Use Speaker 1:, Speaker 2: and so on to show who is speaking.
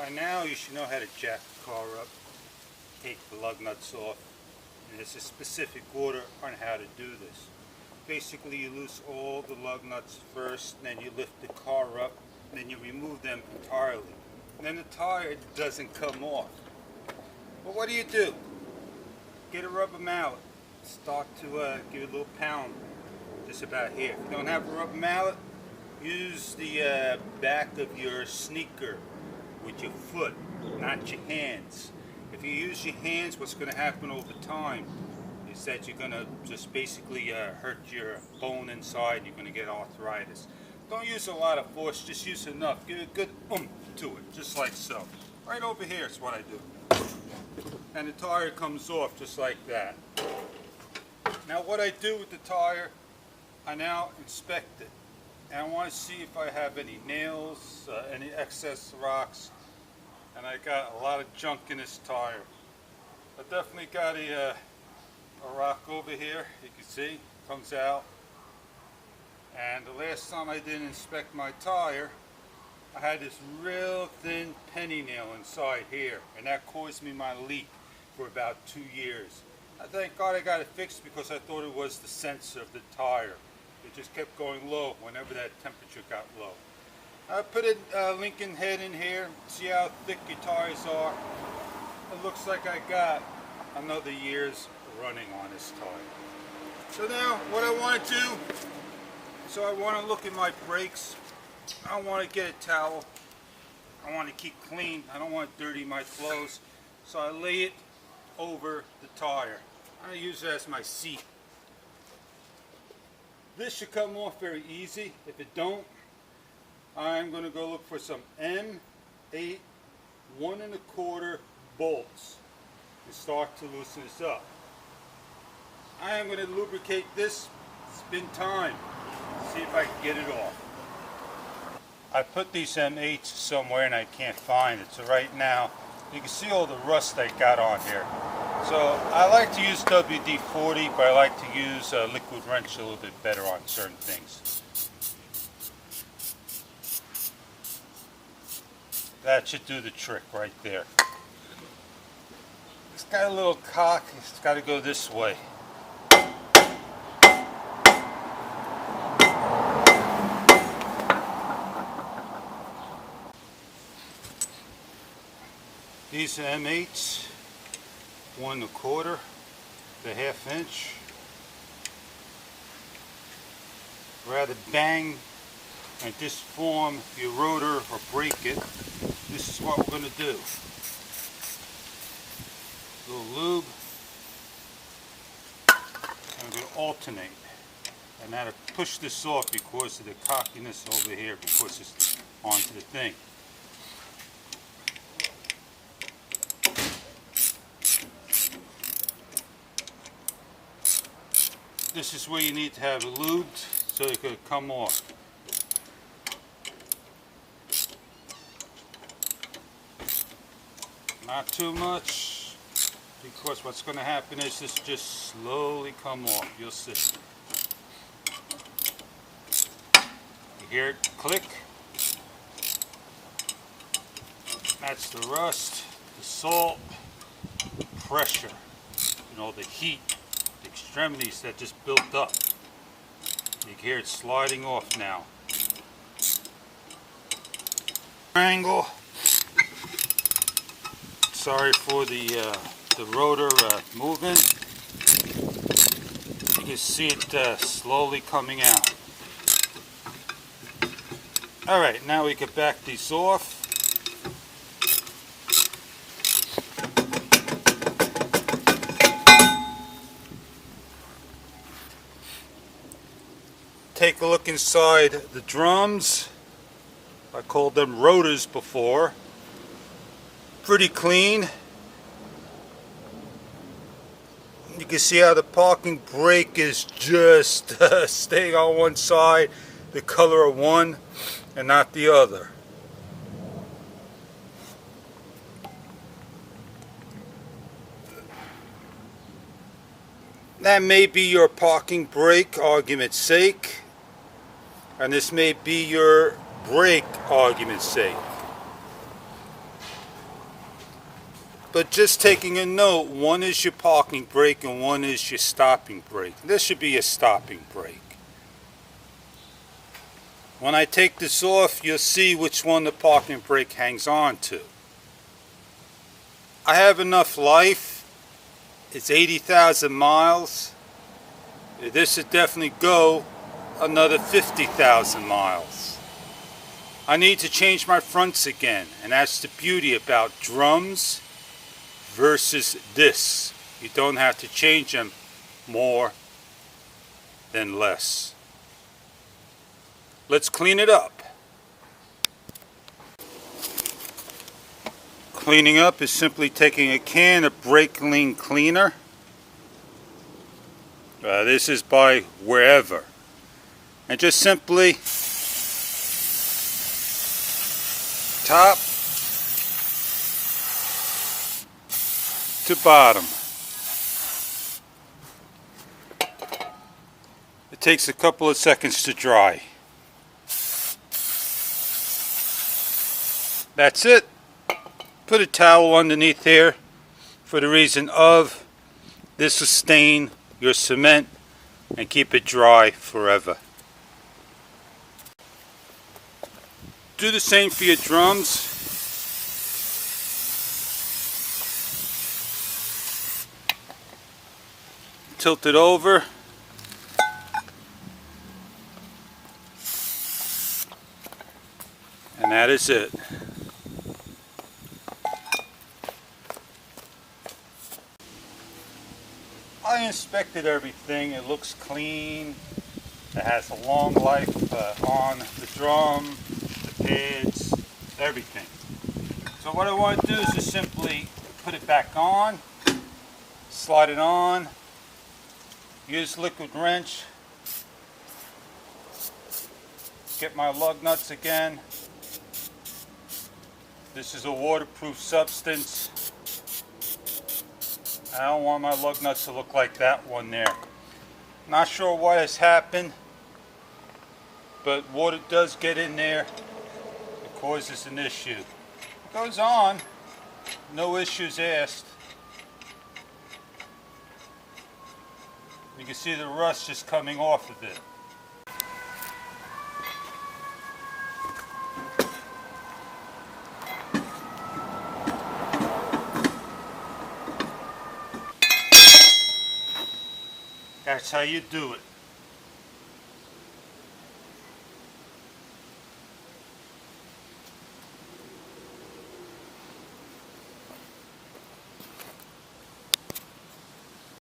Speaker 1: By now you should know how to jack the car up, take the lug nuts off, and there's a specific order on how to do this. Basically you loose all the lug nuts first, and then you lift the car up, and then you remove them entirely. And then the tire doesn't come off. But what do? Get a rubber mallet, start to give it a little pound, just about here. If you don't have a rubber mallet, use the back of your sneaker with your foot, not your hands. If you use your hands, what's going to happen over time is that you're going to just basically hurt your bone inside. You're going to get arthritis. Don't use a lot of force, just use enough. Give a good to it, just like so. Right over here is what I do. And the tire comes off just like that. Now what I do with the tire, I now inspect it. And I want to see if I have any nails, any excess rocks, and I got a lot of junk in this tire. I definitely got a rock over here, you can see, comes out. And the last time I didn't inspect my tire, I had this real thin penny nail inside here, and that caused me my leak for about 2 years. I thank God I got it fixed because I thought it was the sensor of the tire. It just kept going low whenever that temperature got low. I put a Lincoln head in here, see how thick your tires are. It looks like I got another year's running on this tire. So now what I want to do, so I want to look at my brakes. I want to get a towel. I want to keep clean. I don't want to dirty my clothes. So I lay it over the tire. I'm going to use it as my seat. This should come off very easy. If it don't, I'm going to go look for some M8 1 1/4 bolts to start to loosen this up. I am going to lubricate this, spin time, see if I can get it off. I put these M8s somewhere and I can't find it, so right now you can see all the rust I got on here. So I like to use WD-40, but I like to use liquid wrench a little bit better on certain things. That should do the trick right there. It's got a little cock, it's got to go this way. These are M8s, 1 1/4, the 1/2 inch. Rather bang and disform your rotor or break it, this is what we're going to do. A little lube, and we're going to alternate. And now to push this off because of the cockiness over here, because it's onto the thing. This is where you need to have it lubed so it could come off. Not too much, because what's going to happen is this just slowly come off. You'll see. You hear it click? That's the rust, the salt, the pressure, the heat. Extremities that just built up. You can hear it sliding off now. Angle. Sorry for the rotor movement. You can see it slowly coming out. Alright, now we can back these off. Take a look inside the drums. I called them rotors before. Pretty clean. You can see how the parking brake is just staying on one side, the color of one and not the other. That may be your parking brake, argument's sake. And this may be your brake, argument's sake. But just taking a note, one is your parking brake and one is your stopping brake. This should be a stopping brake. When I take this off, you'll see which one the parking brake hangs on to. I have enough life. It's 80,000 miles. This should definitely go another 50,000 miles. I need to change my fronts again, and that's the beauty about drums versus this. You don't have to change them more than less. Let's clean it up. Cleaning up is simply taking a can of brake clean cleaner. This is by wherever. And just simply top to bottom. It takes a couple of seconds to dry. That's it. Put a towel underneath here for the reason of this will stain your cement and keep it dry forever. Do the same for your drums. Tilt it over. And that is it. I inspected everything. It looks clean. It has a long life on the drum, the pads, everything. So what I want to do is just simply put it back on, slide it on, use liquid wrench, get my lug nuts again. This is a waterproof substance. I don't want my lug nuts to look like that one there. Not sure what has happened, but water does get in there. It causes an issue. It goes on, no issues asked. You can see the rust just coming off of it. That's how you do it.